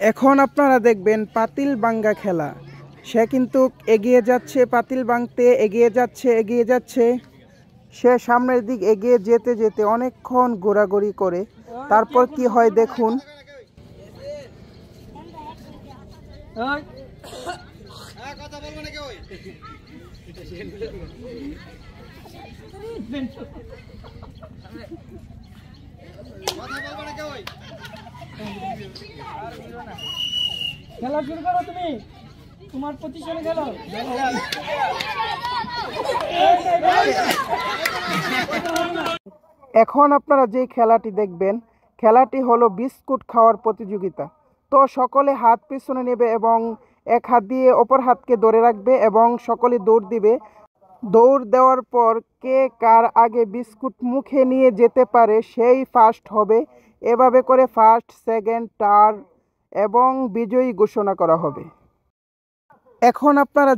এখন আপনারা দেখবেন পাতিল ভাঙ্গা খেলা। সে কিন্তু এগিয়ে যাচ্ছে, পাতিল ভাঙতে এগিয়ে যাচ্ছে। সে সামনের দিক এগিয়ে যেতে যেতে অনেকক্ষণ ঘোরাঘুরি করে তারপর কি হয় দেখুন। খেলা শুরু করো, তুমি তোমার পজিশনে খেলো। এখন আপনারা যে খেলাটি দেখবেন, খেলাটি হলো বিস্কুট খাওয়ার প্রতিযোগিতা। তো সকলে হাত পিছনে নেবে এবং এক হাত দিয়ে অপর হাতকে ধরে রাখবে এবং সকলে দৌড় দিবে। দৌড় দেওয়ার পর কে কার আগে বিস্কুট মুখে নিয়ে যেতে পারে সেই ফার্স্ট হবে। এভাবে করে ফার্স্ট, সেকেন্ড, থার্ড এবং বিজয়ী ঘোষণা করা হবে। এখন আপনারা